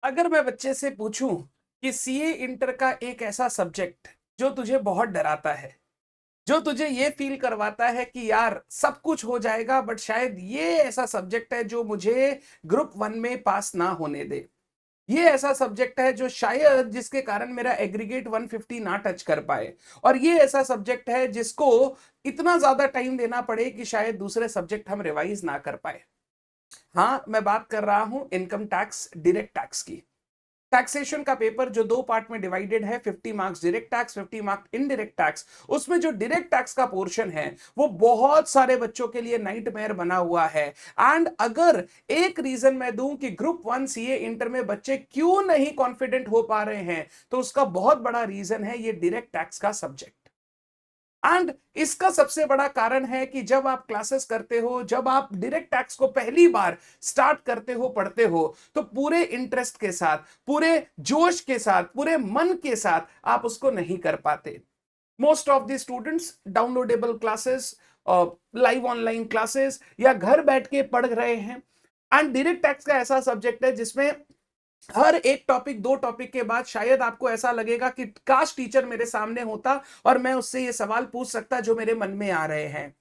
अगर मैं बच्चे से पूछूं कि सीए इंटर का एक ऐसा सब्जेक्ट जो तुझे बहुत डराता है, जो तुझे ये फील करवाता है कि यार सब कुछ हो जाएगा बट शायद ये ऐसा सब्जेक्ट है जो मुझे ग्रुप वन में पास ना होने दे, ये ऐसा सब्जेक्ट है जो शायद जिसके कारण मेरा एग्रीगेट 150 ना टच कर पाए, और ये ऐसा सब्जेक्ट है जिसको इतना ज्यादा टाइम देना पड़े कि शायद दूसरे सब्जेक्ट हम रिवाइज ना कर पाए। हाँ, मैं बात कर रहा हूं इनकम टैक्स डायरेक्ट टैक्स की। टैक्सेशन का पेपर जो दो पार्ट में डिवाइडेड है, 50 marks direct tax, 50 marks indirect tax. उसमें जो डायरेक्ट टैक्स का पोर्शन है वो बहुत सारे बच्चों के लिए नाइटमेयर बना हुआ है। एंड अगर एक रीजन मैं दूं कि ग्रुप वन सीए इंटर में बच्चे क्यों नहीं कॉन्फिडेंट हो पा रहे हैं, तो उसका बहुत बड़ा रीजन है ये डायरेक्ट टैक्स का सब्जेक्ट। एंड इसका सबसे बड़ा कारण है कि जब आप क्लासेस करते हो, जब आप डायरेक्ट टैक्स को पहली बार स्टार्ट करते हो, पढ़ते हो, तो पूरे इंटरेस्ट के साथ, पूरे जोश के साथ, पूरे मन के साथ आप उसको नहीं कर पाते। Most of the students downloadable classes, live online classes या घर बैठ के पढ़ रहे हैं। एंड डायरेक्ट टैक्स का ऐसा सब्जेक्ट है जिसमें हर एक टॉपिक, दो टॉपिक के बाद शायद आपको ऐसा लगेगा कि काश टीचर मेरे सामने होता और मैं उससे ये सवाल पूछ सकता जो मेरे मन में आ रहे हैं।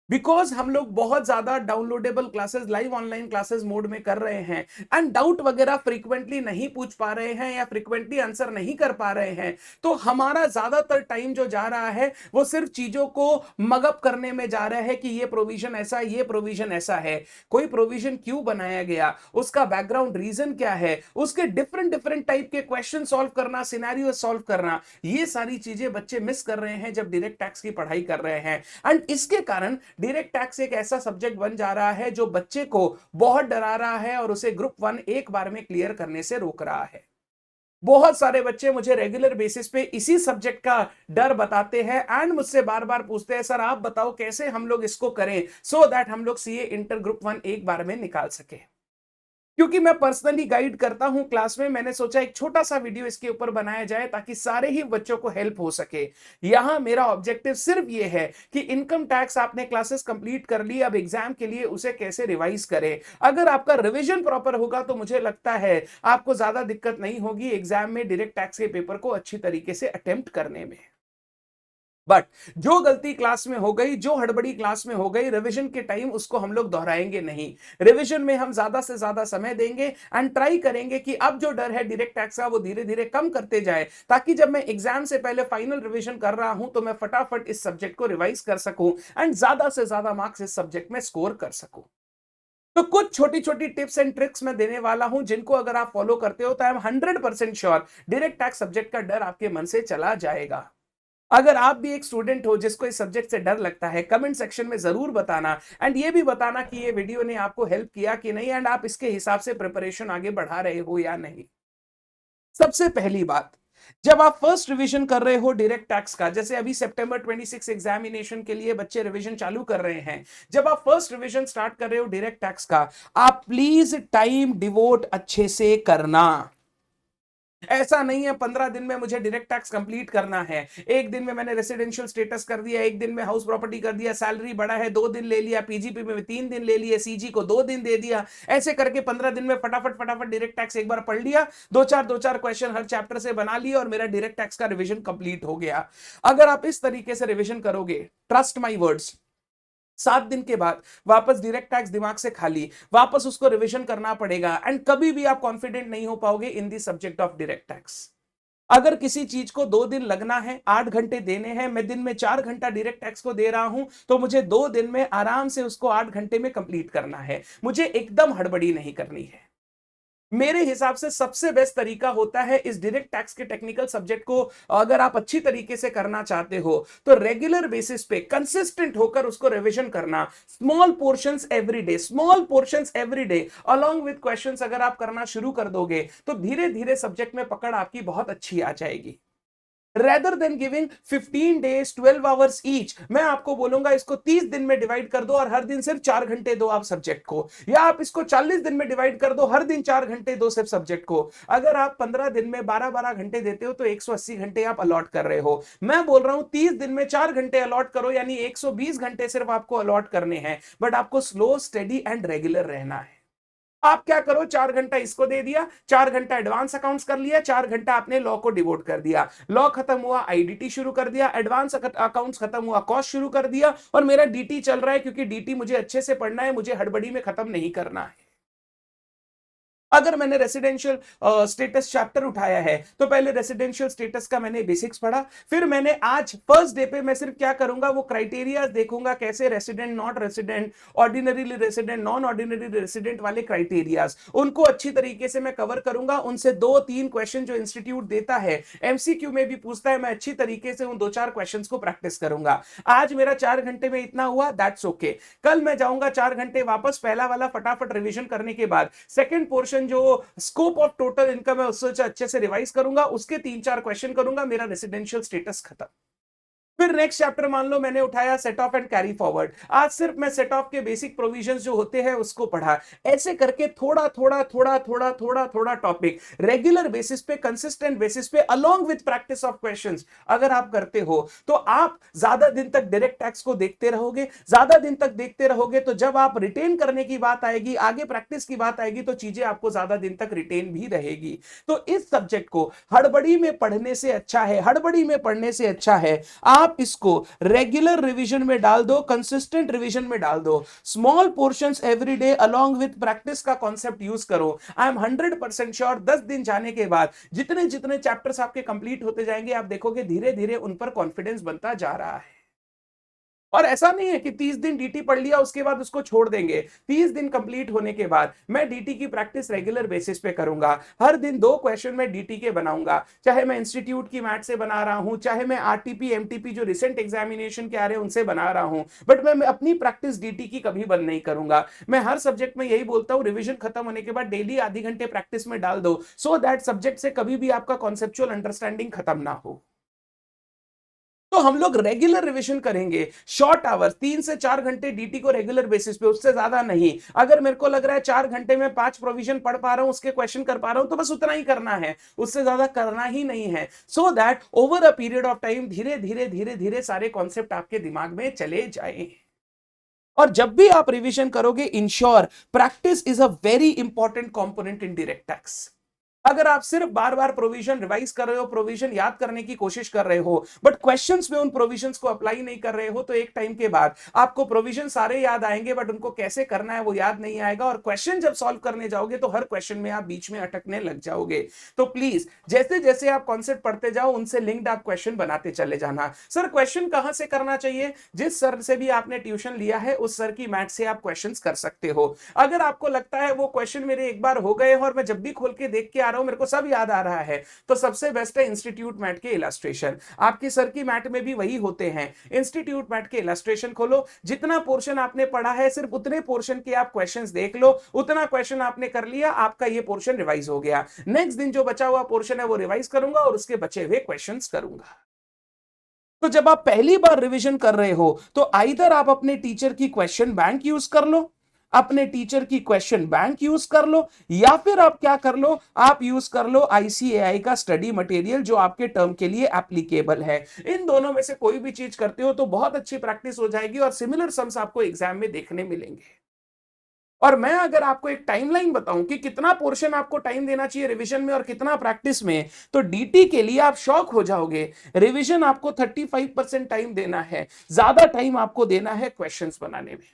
बिकॉज हम लोग बहुत ज्यादा downloadable classes, live online classes mode में कर रहे हैं, एंड डाउट वगैरह फ्रीक्वेंटली नहीं पूछ पा रहे हैं या फ्रीक्वेंटली आंसर नहीं कर पा रहे हैं, तो हमारा ज्यादातर टाइम जो जा रहा है वो सिर्फ चीजों को मगअप करने में जा रहा है कि ये प्रोविजन ऐसा, ये प्रोविजन ऐसा है। कोई प्रोविजन क्यों बनाया गया, उसका बैकग्राउंड रीजन क्या है, उसके डिफरेंट डिफरेंट टाइप के क्वेश्चन सॉल्व करना, सिनेरियो सॉल्व करना, ये सारी चीजें बच्चे मिस कर रहे हैं जब डायरेक्ट टैक्स की पढ़ाई कर रहे हैं। एंड इसके कारण डायरेक्ट टैक्स एक ऐसा सब्जेक्ट बन जा रहा है जो बच्चे को बहुत डरा रहा है और उसे ग्रुप वन एक बार में क्लियर करने से रोक रहा है। बहुत सारे बच्चे मुझे रेगुलर बेसिस पे इसी सब्जेक्ट का डर बताते हैं एंड मुझसे बार बार पूछते हैं, सर आप बताओ कैसे हम लोग इसको करें सो दैट हम लोग सीए इंटर ग्रुप वन एक बार में निकाल सके। क्योंकि मैं पर्सनली गाइड करता हूं क्लास में, मैंने सोचा एक छोटा सा वीडियो इसके ऊपर बनाया जाए ताकि सारे ही बच्चों को हेल्प हो सके। यहां मेरा ऑब्जेक्टिव सिर्फ ये है कि इनकम टैक्स आपने क्लासेस कंप्लीट कर ली, अब एग्जाम के लिए उसे कैसे रिवाइज करें। अगर आपका रिवीजन प्रॉपर होगा तो मुझे लगता है आपको ज्यादा दिक्कत नहीं होगी एग्जाम में डायरेक्ट टैक्स के पेपर को अच्छी तरीके से अटेम्प्ट करने में। बट जो गलती क्लास में हो गई, जो हड़बड़ी क्लास में हो गई, रिवीजन के टाइम उसको हम लोग दोहराएंगे नहीं। रिवीजन में हम ज्यादा से ज्यादा समय देंगे एंड ट्राई करेंगे कि अब जो डर है डायरेक्ट टैक्स का वो धीरे धीरे कम करते जाए, ताकि जब मैं एग्जाम से पहले फाइनल रिवीजन कर रहा हूं तो मैं फटाफट इस सब्जेक्ट को रिवाइज कर सकूं एंड ज्यादा से ज्यादा मार्क्स इस सब्जेक्ट में स्कोर कर सकूं। तो कुछ छोटी छोटी टिप्स एंड ट्रिक्स मैं देने वाला हूं जिनको अगर आप फॉलो करते हो तो I am 100% sure direct tax subject का डर आपके मन से चला जाएगा। अगर आप भी एक स्टूडेंट हो जिसको इस सब्जेक्ट से डर लगता है, कमेंट सेक्शन में जरूर बताना एंड ये भी बताना कि ये वीडियो ने आपको हेल्प किया कि नहीं एंड आप इसके हिसाब से प्रिपरेशन आगे बढ़ा रहे हो या नहीं। सबसे पहली बात, जब आप फर्स्ट रिवीजन कर रहे हो डायरेक्ट टैक्स का, जैसे अभी सितंबर 26 एग्जामिनेशन के लिए बच्चे रिवीजन चालू कर रहे हैं, जब आप फर्स्ट रिवीजन स्टार्ट कर रहे हो डायरेक्ट टैक्स का, आप प्लीज टाइम डिवोट अच्छे से करना। ऐसा नहीं है 15 दिन में मुझे डायरेक्ट टैक्स कंप्लीट करना है, एक दिन में मैंने रेसिडेंशियल स्टेटस कर दिया, एक दिन में हाउस प्रॉपर्टी कर दिया, सैलरी बढ़ा है 2 दिन ले लिया, पीजीपी में 3 दिन ले लिए, सीजी को 2 दिन दे दिया, ऐसे करके 15 दिन में फटाफट फटाफट डायरेक्ट टैक्स एक बार पढ़ लिया, दो चार क्वेश्चन हर चैप्टर से बना लिए और मेरा डायरेक्ट टैक्स का रिविजन कंप्लीट हो गया। अगर आप इस तरीके से रिविजन करोगे, ट्रस्ट माई वर्ड्स, 7 दिन के बाद वापस डायरेक्ट टैक्स दिमाग से खाली, वापस उसको रिवीजन करना पड़ेगा एंड कभी भी आप कॉन्फिडेंट नहीं हो पाओगे in the subject of direct tax. अगर किसी चीज को 2 दिन लगना है, 8 घंटे देने हैं, मैं दिन में 4 घंटा डायरेक्ट टैक्स को दे रहा हूं, तो मुझे 2 दिन में आराम से उसको 8 घंटे में कंप्लीट करना है, मुझे एकदम हड़बड़ी नहीं करनी है। मेरे हिसाब से सबसे बेस्ट तरीका होता है इस डायरेक्ट टैक्स के टेक्निकल सब्जेक्ट को अगर आप अच्छी तरीके से करना चाहते हो तो रेगुलर बेसिस पे कंसिस्टेंट होकर उसको रिवीजन करना, small portions every day, small portions every day along with questions अगर आप करना शुरू कर दोगे तो धीरे धीरे सब्जेक्ट में पकड़ आपकी बहुत अच्छी आ जाएगी। Rather than giving 15 days 12 hours each, मैं आपको बोलूंगा इसको 30 दिन में डिवाइड कर दो और हर दिन सिर्फ 4 घंटे दो आप सब्जेक्ट को, या आप इसको 40 दिन में डिवाइड कर दो, हर दिन 4 घंटे दो सिर्फ सब्जेक्ट को। अगर आप 15 दिन में 12-12 घंटे देते हो तो 180 घंटे आप अलॉट कर रहे हो। मैं बोल रहा हूं 30 दिन में 4 घंटे अलॉट करो, यानी 120 घंटे सिर्फ आपको अलॉट करने हैं, बट आपको स्लो, स्टेडी एंड रेगुलर रहना है। आप क्या करो, 4 घंटा इसको दे दिया, 4 घंटा एडवांस अकाउंट्स कर लिया, 4 घंटा आपने लॉ को डिवोट कर दिया। लॉ खत्म हुआ, आईडीटी शुरू कर दिया, एडवांस अकाउंट्स खत्म हुआ, कॉस्ट शुरू कर दिया, और मेरा डीटी चल रहा है क्योंकि डीटी मुझे अच्छे से पढ़ना है, मुझे हड़बड़ी में खत्म नहीं करना है। अगर मैंने रेसिडेंशियल स्टेटस चैप्टर उठाया है तो पहले रेसिडेंशियल स्टेटस का मैंने बेसिक्स पढ़ा, फिर मैंने आज फर्स्ट डे पे मैं सिर्फ क्या करूंगा, वो क्राइटेरिया देखूंगा कैसे resident, not resident, ordinary resident, non ordinary resident वाले क्राइटेरियाज, उनको अच्छी तरीके से मैं कवर करूंगा। उनसे 2-3 क्वेश्चन जो इंस्टीट्यूट देता है, एमसीक्यू में भी पूछता है, मैं अच्छी तरीके से उन 2-4 क्वेश्चंस को प्रैक्टिस करूंगा। आज मेरा 4 घंटे में इतना हुआ, दैट्स ओके। कल मैं जाऊंगा 4 घंटे वापस, पहला वाला फटाफट रिवीजन करने के बाद सेकंड पोर्शन जो स्कोप ऑफ टोटल इनकम है उससे अच्छे से रिवाइज करूंगा, उसके 3-4 क्वेश्चन करूंगा, मेरा रेसिडेंशियल स्टेटस खत्म। फिर नेक्स्ट चैप्टर मान लो मैंने उठाया set of and carry forward, आज सिर्फ मैं सेट ऑफ के बेसिक प्रोविजंस जो होते हैं उसको पढ़ा। ऐसे करके थोड़ा थोड़ा थोड़ा थोड़ा थोड़ा थोड़ा टॉपिक रेगुलर बेसिस पे, कंसिस्टेंट बेसिस पे, along with practice of questions अगर आप करते हो तो आप ज्यादा दिन तक डायरेक्ट टैक्स को देखते रहोगे। ज्यादा दिन तक देखते रहोगे तो जब आप रिटेन करने की बात आएगी, आगे प्रैक्टिस की बात आएगी, तो चीजें आपको ज्यादा दिन तक रिटेन भी रहेगी। तो इस सब्जेक्ट को हड़बड़ी में पढ़ने से अच्छा है, हड़बड़ी में पढ़ने से अच्छा है आप इसको रेगुलर रिवीजन में डाल दो, कंसिस्टेंट रिवीजन में डाल दो, small portions every day along with practice का कॉन्सेप्ट यूज करो। आई एम 100% श्योर 10 दिन जाने के बाद जितने जितने चैप्टर्स आपके कंप्लीट होते जाएंगे, आप देखोगे धीरे धीरे उन पर कॉन्फिडेंस बनता जा रहा है। और ऐसा नहीं है कि 30 दिन डीटी पढ़ लिया उसके बाद उसको छोड़ देंगे। 30 दिन कंप्लीट होने के बाद मैं डीटी की प्रैक्टिस रेगुलर बेसिस पे करूंगा। हर दिन 2 क्वेश्चन मैं डीटी के बनाऊंगा, चाहे मैं इंस्टीट्यूट की मैथ से बना रहा हूं, चाहे मैं आरटीपी एमटीपी जो रिसेंट एग्जामिनेशन के आ रहे हैं उनसे बना रहा हूं, बट मैं अपनी प्रैक्टिस डीटी की कभी बंद नहीं करूंगा। मैं हर सब्जेक्ट में यही बोलता हूं, रिविजन खत्म होने के बाद डेली आधे घंटे प्रैक्टिस में डाल दो, सो दैट सब्जेक्ट से कभी भी आपका कॉन्सेप्चुअल अंडरस्टैंडिंग खत्म ना हो। तो हम लोग रेगुलर रिवीजन करेंगे, शॉर्ट आवर्स 3 से 4 घंटे डीटी को रेगुलर बेसिस पे, उससे ज्यादा नहीं। अगर मेरे को लग रहा है 4 घंटे में 5 प्रोविजन पढ़ पा रहा हूं, उसके क्वेश्चन कर पा रहा हूं, तो बस उतना ही करना है, उससे ज्यादा करना ही नहीं है। So that over a period of time धीरे धीरे धीरे धीरे सारे कॉन्सेप्ट आपके दिमाग में चले जाए। और जब भी आप रिवीजन करोगे, ensure practice is a very important component in direct tax. अगर आप सिर्फ बार बार प्रोविजन रिवाइज कर रहे हो, प्रोविजन याद करने की कोशिश कर रहे हो, बट क्वेश्चंस में उन प्रोविजंस को अप्लाई नहीं कर रहे हो, तो एक टाइम के बाद आपको प्रोविजन सारे याद आएंगे बट उनको कैसे करना है वो याद नहीं आएगा, और क्वेश्चन जब सॉल्व करने जाओगे तो हर क्वेश्चन में आप बीच में अटकने लग जाओगे। तो प्लीज जैसे जैसे आप कॉन्सेप्ट पढ़ते जाओ, उनसे लिंक्ड आप क्वेश्चन बनाते चले जाना। सर क्वेश्चन कहां से करना चाहिए? जिस सर से भी आपने ट्यूशन लिया है उस सर की मैथ से आप क्वेश्चन कर सकते हो। अगर आपको लगता है वो क्वेश्चन मेरे एक बार हो गए और मैं जब भी खोल के देख के आ रहा हूं मेरे को सब याद आ रहा है, तो सबसे बेस्ट है इंस्टीट्यूट मैट के इलस्ट्रेशन। आपकी सर की मैट में भी वही होते हैं। इंस्टीट्यूट मैट के इलस्ट्रेशन खोलो, जितना पोर्शन आपने पढ़ा है सिर्फ उतने पोर्शन के आप क्वेश्चंस देख लो, उतना क्वेश्चन आपने कर लिया, आपका ये पोर्शन रिवाइज हो गया। नेक्स्ट दिन जो बचा हुआ पोर्शन है वो रिवाइज करूंगा और उसके बचे हुए क्वेश्चंस करूंगा। तो जब आप पहली बार रिवीजन कर रहे हो तो आइदर आप अपने टीचर की क्वेश्चन बैंक यूज कर लो, अपने टीचर की क्वेश्चन बैंक यूज कर लो, या फिर आप क्या कर लो, आप यूज कर लो आईसीएआई का स्टडी मटेरियल जो आपके टर्म के लिए एप्लीकेबल है। इन दोनों में से कोई भी चीज करते हो तो बहुत अच्छी प्रैक्टिस हो जाएगी और सिमिलर सम्स आपको एग्जाम में देखने मिलेंगे। और मैं अगर आपको एक टाइमलाइन बताऊं कि कितना पोर्शन आपको टाइम देना चाहिए रिवीजन में और कितना प्रैक्टिस में, तो डीटी के लिए आप शॉक हो जाओगे। रिवीजन आपको 35% टाइम देना है, ज्यादा टाइम आपको देना है क्वेश्चंस बनाने में।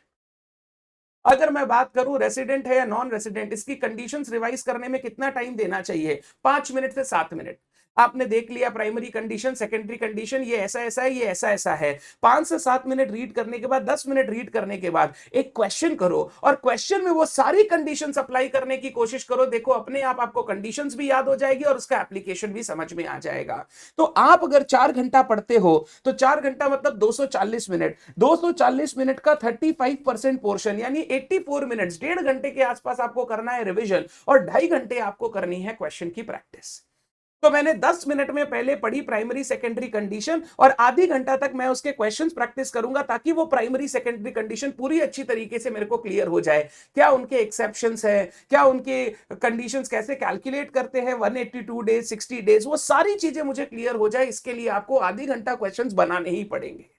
अगर मैं बात करूं रेसिडेंट है या नॉन रेसिडेंट, इसकी कंडीशंस रिवाइज करने में कितना टाइम देना चाहिए? 5 मिनट से 7 मिनट। आपने देख लिया प्राइमरी कंडीशन, सेकेंडरी कंडीशन, ये ऐसा ऐसा है, ये ऐसा ऐसा है। 5 से 7 मिनट रीड करने के बाद, 10 मिनट रीड करने के बाद एक क्वेश्चन करो और क्वेश्चन में वो सारी कंडीशंस अप्लाई करने की कोशिश करो। देखो अपने आप आपको कंडीशंस भी याद हो जाएगी और उसका एप्लीकेशन भी समझ में आ जाएगा। तो आप अगर 4 घंटा पढ़ते हो तो 4 घंटा मतलब 240 मिनट। 240 मिनट का 35% पोर्शन यानी 84 मिनट्स, 1.5 घंटे के आसपास आपको करना है रिवीजन और 2.5 घंटे आपको करनी है क्वेश्चन की प्रैक्टिस। तो मैंने 10 मिनट में पहले पढ़ी प्राइमरी सेकेंडरी कंडीशन और आधी घंटा तक मैं उसके क्वेश्चंस प्रैक्टिस करूंगा ताकि वो प्राइमरी सेकेंडरी कंडीशन पूरी अच्छी तरीके से मेरे को क्लियर हो जाए। क्या उनके एक्सेप्शंस है, क्या उनके कंडीशंस कैसे कैलकुलेट करते हैं, 182 डेज, 60 डेज, वो सारी चीजें मुझे क्लियर हो जाए। इसके लिए आपको आधी घंटा क्वेश्चंस बनाने ही पड़ेंगे।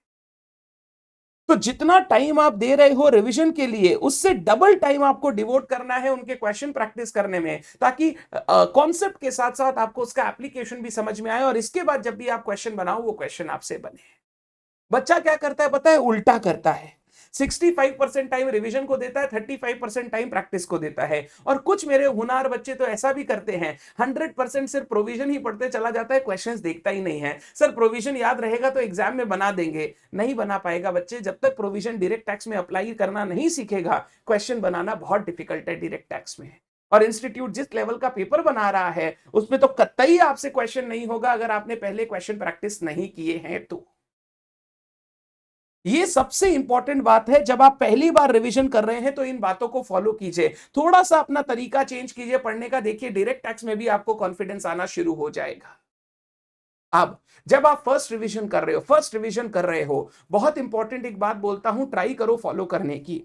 तो जितना टाइम आप दे रहे हो रिवीजन के लिए, उससे डबल टाइम आपको डिवोट करना है उनके क्वेश्चन प्रैक्टिस करने में, ताकि कॉन्सेप्ट के साथ साथ आपको उसका एप्लीकेशन भी समझ में आए और इसके बाद जब भी आप क्वेश्चन बनाओ वो क्वेश्चन आपसे बने। बच्चा क्या करता है पता है? उल्टा करता है। 65% टाइम रिवीजन को देता है, 35% टाइम प्रैक्टिस को देता है। और कुछ मेरे होनहार बच्चे तो ऐसा भी करते हैं, 100% सिर्फ प्रोविजन ही पढ़ते चला जाता है, क्वेश्चंस देखता ही नहीं है। सर प्रोविजन याद रहेगा तो एग्जाम में बना देंगे। नहीं बना पाएगा बच्चे, जब तक प्रोविजन डायरेक्ट टैक्स में अप्लाई करना नहीं सीखेगा, क्वेश्चन बनाना बहुत डिफिकल्ट है डायरेक्ट टैक्स में। और इंस्टीट्यूट जिस लेवल का पेपर बना रहा है उसमें तो कतई आपसे क्वेश्चन नहीं होगा अगर आपने पहले क्वेश्चन प्रैक्टिस नहीं किए हैं तो। ये सबसे इंपॉर्टेंट बात है, जब आप पहली बार रिवीजन कर रहे हैं तो इन बातों को फॉलो कीजिए, थोड़ा सा अपना तरीका चेंज कीजिए पढ़ने का, देखिए डायरेक्ट टैक्स में भी आपको कॉन्फिडेंस आना शुरू हो जाएगा। अब जब आप फर्स्ट रिवीजन कर रहे हो, बहुत इंपॉर्टेंट एक बात बोलता हूं, ट्राई करो फॉलो करने की।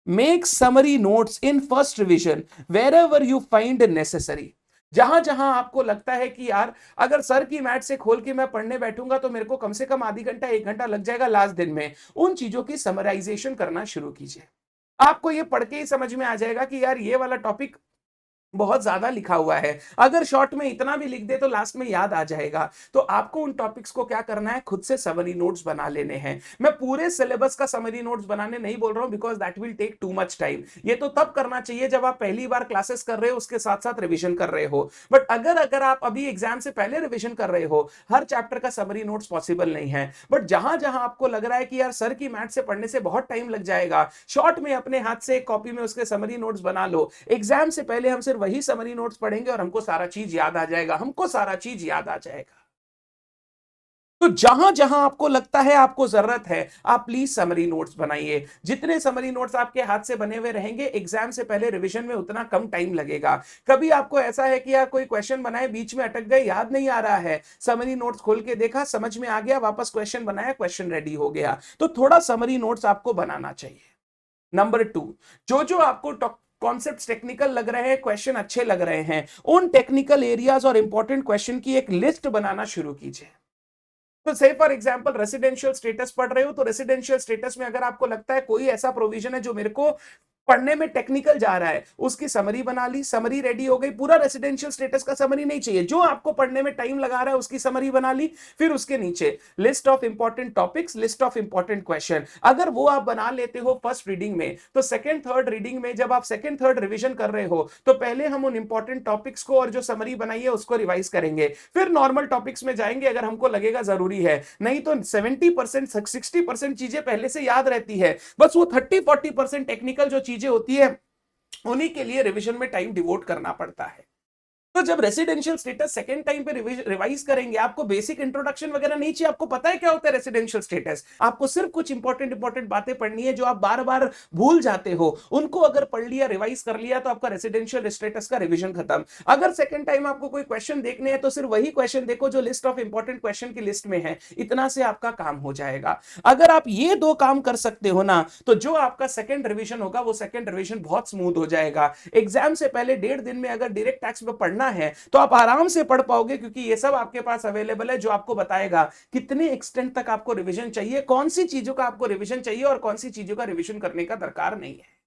Make summary notes in first revision wherever you find necessary. जहां जहां आपको लगता है कि यार अगर सर की मैट से खोल के मैं पढ़ने बैठूंगा तो मेरे को कम से कम आधी घंटा 1 घंटा लग जाएगा लास्ट दिन में, उन चीजों की समराइजेशन करना शुरू कीजिए। आपको ये पढ़ के ही समझ में आ जाएगा कि यार ये वाला टॉपिक बहुत ज्यादा लिखा हुआ है, अगर शॉर्ट में इतना भी लिख दे तो लास्ट में याद आ जाएगा। तो आपको उन टॉपिक्स को क्या करना है, खुद से समरी नोट्स बना लेने हैं। मैं पूरे सिलेबस का समरी नोट्स बनाने नहीं बोल रहा हूं, because that will take too much time. ये तो तब करना चाहिए जब आप पहली बार क्लासेस कर रहे हो, उसके साथ साथ रिविजन कर रहे हो। बट अगर अगर आप अभी एग्जाम से पहले रिविजन कर रहे हो, हर चैप्टर का समरी नोट्स पॉसिबल नहीं है। बट जहां जहां आपको लग रहा है कि यार सर की मैथ से पढ़ने से बहुत टाइम लग जाएगा, शॉर्ट में अपने हाथ से एक कॉपी में उसके समरी नोट्स बना लो। एग्जाम से पहले हम सिर्फ वही समरी नोट्स पढ़ेंगे और हमको सारा चीज याद आ जाएगा, हमको सारा चीज याद आ जाएगा। तो जहां जहां आपको लगता है आपको जरूरत है, आप प्लीज समरी नोट्स बनाइए। जितने समरी नोट्स आपके हाथ से बने हुए रहेंगे, एग्जाम से पहले रिवीजन में उतना कम टाइम लगेगा। कभी आपको ऐसा है कि यार कोई क्वेश्चन बनाए, बीच में अटक गए, याद नहीं आ रहा है, समरी नोट्स खोल के देखा, समझ में आ गया, वापस क्वेश्चन बनाया, क्वेश्चन रेडी हो गया, तो थोड़ा समरी नोट्स आपको बनाना चाहिए। नंबर 2, जो जो आपको कॉन्सेप्ट टेक्निकल लग रहे हैं, क्वेश्चन अच्छे लग रहे हैं, उन टेक्निकल एरियाज और इंपॉर्टेंट क्वेश्चन की एक लिस्ट बनाना शुरू कीजिए। तो से फॉर एग्जांपल रेसिडेंशियल स्टेटस पढ़ रहे हो, तो रेसिडेंशियल स्टेटस में अगर आपको लगता है कोई ऐसा प्रोविजन है जो मेरे को पढ़ने में टेक्निकल जा रहा है, उसकी समरी बना ली, समरी रेडी हो गई। पूरा रेसिडेंशियल स्टेटस का समरी नहीं चाहिए, जो आपको पढ़ने में टाइम लगा रहा है उसकी समरी बना ली। फिर उसके नीचे list of important topics, list of important question, अगर वो आप बना लेते हो फर्स्ट रीडिंग में, तो सेकंड थर्ड रीडिंग में जब आप सेकंड थर्ड रिवीजन कर रहे हो, तो पहले हम उन इंपॉर्टेंट टॉपिक्स को और जो समरी बनाई है उसको रिवाइज करेंगे, फिर नॉर्मल टॉपिक्स में जाएंगे अगर हमको लगेगा जरूरी है। नहीं तो 70% 60% चीजें पहले से याद रहती है, बस वो 30-40% टेक्निकल जो चीजें होती है उन्हीं के लिए रिवीजन में टाइम डिवोट करना पड़ता है। तो जब रेसिडेंशियल स्टेटस सेकंड टाइम पे रिवाइज करेंगे, आपको बेसिक इंट्रोडक्शन वगैरह नहीं चाहिए, आपको पता है क्या होता है रेसिडेंशियल स्टेटस, आपको सिर्फ कुछ इंपॉर्टेंट बातें पढ़नी है जो आप बार बार भूल जाते हो, उनको अगर पढ़ लिया, रिवाइज कर लिया, तो आपका रेसिडेंशियल स्टेटस का रिवीजन खत्म। अगर सेकंड टाइम आपको कोई क्वेश्चन देखने हैं तो सिर्फ वही क्वेश्चन देखो जो लिस्ट ऑफ इंपॉर्टेंट क्वेश्चन की लिस्ट में है, इतना से आपका काम हो जाएगा। अगर आप ये दो काम कर सकते हो ना, तो जो आपका सेकंड रिवीजन होगा वो सेकंड रिवीजन बहुत स्मूथ हो जाएगा। एग्जाम से पहले 1.5 दिन में अगर डायरेक्ट टैक्स में पढ़ना है तो आप आराम से पढ़ पाओगे, क्योंकि ये सब आपके पास अवेलेबल है जो आपको बताएगा कितने एक्सटेंट तक आपको रिवीजन चाहिए, कौन सी चीजों का आपको रिवीजन चाहिए और कौन सी चीजों का रिवीजन करने का दरकार नहीं है।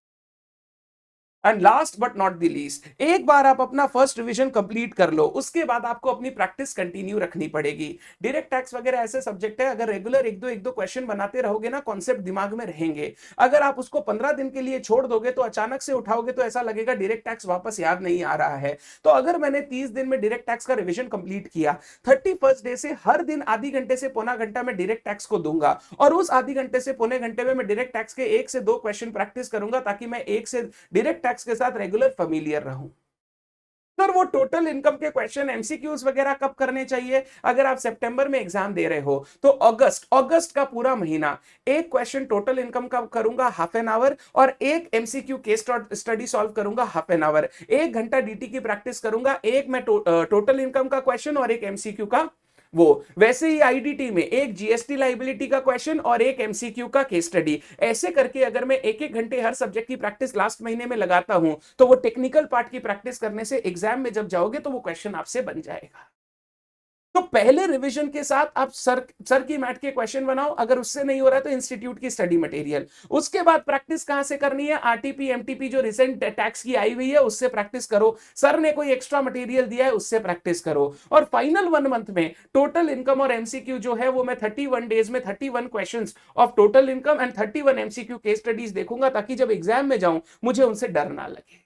And last but not the least, एक बार आप अपना फर्स्ट रिवीजन कंप्लीट कर लो, उसके बाद आपको अपनी प्रैक्टिस कंटिन्यू रखनी पड़ेगी। डायरेक्ट टैक्स वगैरह ऐसे सब्जेक्ट है, अगर रेगुलर एक दो क्वेश्चन बनाते रहोगे ना, कॉन्सेप्ट दिमाग में रहेंगे। अगर आप उसको 15 दिन के लिए छोड़ दोगे तो अचानक से उठाओगे तो ऐसा लगेगा डायरेक्ट टैक्स वापस याद नहीं आ रहा है। तो अगर मैंने 30 दिन में डायरेक्ट टैक्स का रिवीजन कंप्लीट किया, 31st डे से हर दिन आधी घंटे से पौना घंटा मैं डायरेक्ट टैक्स को दूंगा, और उस आधी घंटे से पौने घंटे में मैं डायरेक्ट टैक्स के 1 से 2 क्वेश्चन प्रैक्टिस करूंगा, ताकि मैं एक से डायरेक्ट टैक्स के साथ रेगुलर फैमिलियर रहूं। सर वो टोटल इनकम के क्वेश्चन एमसीक्यूज वगैरह कब करने चाहिए? अगर आप सितंबर में एग्जाम दे रहे हो तो अगस्त का पूरा महीना एक क्वेश्चन टोटल इनकम का करूंगा हाफ एन आवर, और एक एमसीक्यू केस स्टडी सॉल्व करूंगा हाफ एन आवर। 1 घंटा डीटी की प्रैक्टिस करूंगा, एक मैं टोटल इनकम का क्वेश्चन और एक एमसीक्यू का वो। वैसे ही आईडीटी में एक जीएसटी लाइबिलिटी का क्वेश्चन और एक एमसीक्यू का केस स्टडी। ऐसे करके अगर मैं 1-1 घंटे हर सब्जेक्ट की प्रैक्टिस लास्ट महीने में लगाता हूं, तो वो टेक्निकल पार्ट की प्रैक्टिस करने से एग्जाम में जब जाओगे तो वो क्वेश्चन आपसे बन जाएगा। तो पहले रिवीजन के साथ आप सर की मैट के क्वेश्चन बनाओ, अगर उससे नहीं हो रहा है तो इंस्टीट्यूट की स्टडी मटेरियल। उसके बाद प्रैक्टिस कहां से करनी है, आरटीपी एमटीपी जो रिसेंट टैक्स की आई हुई है उससे प्रैक्टिस करो, सर ने कोई एक्स्ट्रा मटेरियल दिया है उससे प्रैक्टिस करो। और फाइनल 1 मंथ में टोटल इनकम और एमसीक्यू जो है वो मैं 31 डेज में 31 questions of total income and 31 MCQ case studies देखूंगा, ताकि जब एग्जाम में जाऊं मुझे उनसे डर ना लगे।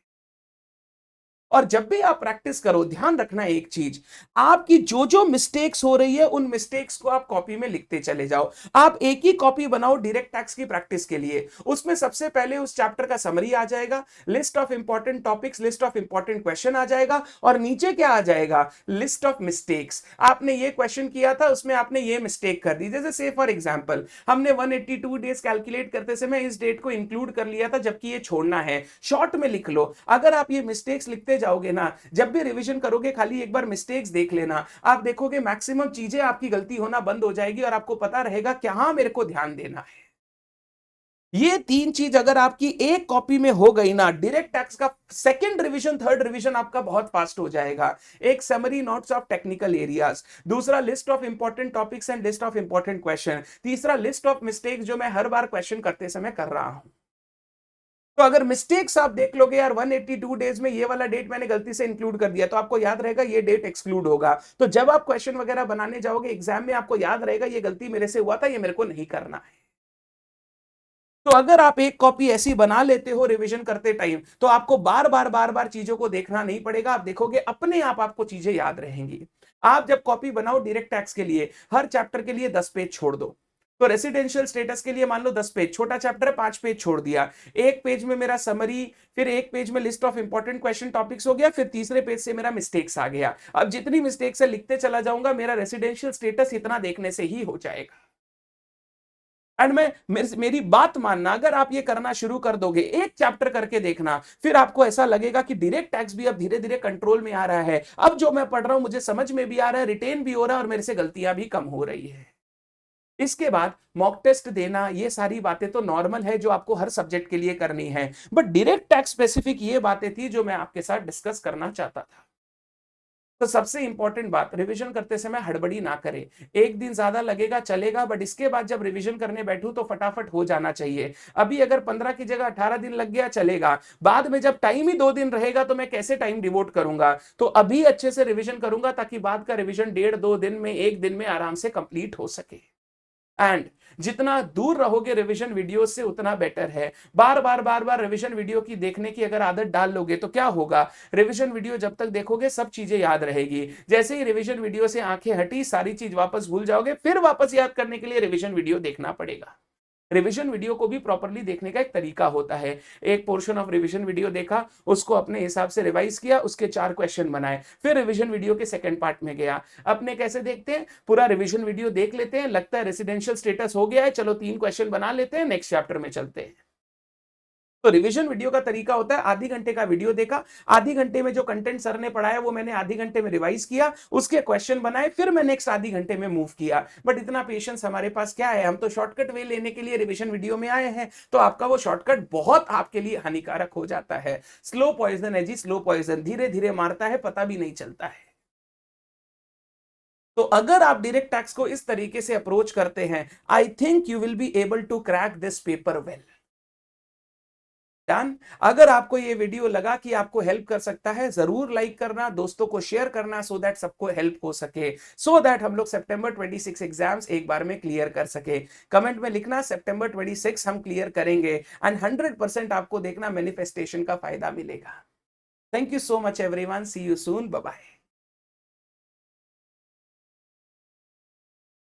और जब भी आप प्रैक्टिस करो, ध्यान रखना एक चीज, आपकी जो जो मिस्टेक्स हो रही है उन मिस्टेक्स को आप कॉपी में लिखते चले जाओ। आप एक ही कॉपी बनाओ डायरेक्ट टैक्स की प्रैक्टिस के लिए, उसमें सबसे पहले उस चैप्टर का समरी आ जाएगा, list of important topics, list of important question आ जाएगा, और नीचे क्या आ जाएगा, लिस्ट ऑफ मिस्टेक्स। आपने ये क्वेश्चन किया था, उसमें आपने ये मिस्टेक कर दी। जैसे से फॉर एग्जाम्पल हमने 182 डेज कैलकुलेट करते समय इस डेट को इंक्लूड कर लिया था, जबकि ये छोड़ना है। शॉर्ट में लिख लो। अगर आप ये मिस्टेक्स लिखते जाओगे ना, जब भी रिवीजन करोगे खाली एक बार मिस्टेक्स देख लेना, आप देखोगे मैक्सिमम चीजें आपकी गलती होना बंद हो जाएगी और आपको पता रहेगा कि हाँ मेरे को ध्यान देना है। ये 3 चीज अगर आपकी एक कॉपी में हो गई ना, डायरेक्ट टैक्स का सेकंड रिवीजन थर्ड रिवीजन आपका बहुत फास्ट हो जाएगा। एक summary notes of technical areas, दूसरा list of important topics and list of important question, तीसरा लिस्ट ऑफ मिस्टेक्स जो मैं हर बार क्वेश्चन करते समय कर रहा हूं। तो अगर मिस्टेक्स आप देख लोगे, यार 182 डेज में ये वाला डेट मैंने गलती से इंक्लूड कर दिया, तो आपको याद रहेगा ये डेट एक्सक्लूड होगा। तो जब आप क्वेश्चन वगैरह बनाने जाओगे एग्जाम में, आपको याद रहेगा ये गलती मेरे से हुआ था, ये मेरे को नहीं करना है। तो अगर आप एक कॉपी ऐसी बना लेते हो रिवीजन करते टाइम, तो आपको बार बार चीजों को देखना नहीं पड़ेगा। आप देखोगे अपने आप आपको चीजें याद रहेंगी। आप जब कॉपी बनाओ डायरेक्ट टैक्स के लिए, हर चैप्टर के लिए 10 पेज छोड़ दो। तो रेसिडेंशियल स्टेटस के लिए मान लो 10 पेज, छोटा चैप्टर है 5 पेज छोड़ दिया। एक पेज में मेरा समरी, फिर एक पेज में list of important question topics हो गया, फिर तीसरे पेज से मेरा मिस्टेक्स आ गया। अब जितनी मिस्टेक्स है लिखते चला जाऊंगा, मेरा रेसिडेंशियल स्टेटस इतना देखने से ही हो जाएगा। एंड मेरी बात मानना, अगर आप ये करना शुरू कर दोगे, एक चैप्टर करके देखना, फिर आपको ऐसा लगेगा कि डायरेक्ट टैक्स भी अब धीरे धीरे कंट्रोल में आ रहा है। अब जो मैं पढ़ रहा हूं मुझे समझ में भी आ रहा है, रिटेन भी हो रहा है, और मेरे से गलतियां भी कम हो रही है। इसके बाद मॉक टेस्ट देना, ये सारी बातें तो नॉर्मल है जो आपको हर सब्जेक्ट के लिए करनी है, बट डायरेक्ट टैक्स स्पेसिफिक ये बातें थी जो मैं आपके साथ डिस्कस करना चाहता था। तो सबसे इंपॉर्टेंट बात, रिवीजन करते समय हड़बड़ी ना करें। एक दिन ज्यादा लगेगा चलेगा, बट इसके बाद जब रिवीजन करने बैठूं तो फटाफट हो जाना चाहिए। अभी अगर 15 की जगह 18 दिन लग गया चलेगा, बाद में जब टाइम ही 2 दिन रहेगा तो मैं कैसे टाइम डिवोट करूंगा। तो अभी अच्छे से रिवीजन करूंगा ताकि बाद का रिवीजन 1.5-2 दिन में, 1 दिन में आराम से कंप्लीट हो सके। एंड जितना दूर रहोगे रिवीजन वीडियो से उतना बेटर है। बार बार रिवीजन वीडियो की देखने की अगर आदत डाल लोगे तो क्या होगा, रिवीजन वीडियो जब तक देखोगे सब चीजें याद रहेगी। जैसे ही रिवीजन वीडियो से आंखें हटी, सारी चीज वापस भूल जाओगे, फिर वापस याद करने के लिए रिवीजन वीडियो देखना पड़ेगा। रिवीजन वीडियो को भी प्रॉपर्ली देखने का एक तरीका होता है। एक पोर्शन ऑफ रिवीजन वीडियो देखा, उसको अपने हिसाब से रिवाइज किया, उसके 4 क्वेश्चन बनाए, फिर रिवीजन वीडियो के सेकंड पार्ट में गया। अपने कैसे देखते हैं, पूरा रिवीजन वीडियो देख लेते हैं, लगता है रेसिडेंशियल स्टेटस हो गया है, चलो 3 क्वेश्चन बना लेते हैं, नेक्स्ट चैप्टर में चलते हैं। तो रिवीजन वीडियो का तरीका होता है, आधी घंटे का वीडियो देखा, आधी घंटे में जो कंटेंट सर ने पढ़ाया वो मैंने आधी घंटे में रिवाइज किया, उसके क्वेश्चन बनाए, फिर मैं नेक्स्ट आधी घंटे में मूव किया। बट इतना पेशेंस हमारे पास क्या है, हम तो शॉर्टकट वे लेने के लिए रिवीजन वीडियो में आए हैं, तो आपका वो शॉर्टकट बहुत आपके लिए हानिकारक हो जाता है। स्लो पॉइजन है जी, स्लो पॉइजन, धीरे धीरे मारता है, पता भी नहीं चलता है। तो अगर आप डायरेक्ट टैक्स को इस तरीके से अप्रोच करते हैं, I think you will be able to crack this paper well. Done. अगर आपको ये वीडियो लगा कि आपको हेल्प कर सकता है, जरूर लाइक करना, दोस्तों को शेयर करना, सो दैट सबको हेल्प हो सके, सो दैट हम लोग सितंबर 26 एग्जाम्स एक बार में क्लियर कर सके। कमेंट में लिखना सितंबर 26 हम क्लियर करेंगे, एंड 100% आपको देखना मैनिफेस्टेशन का फायदा मिलेगा। Thank you so much everyone, see you soon, bye bye.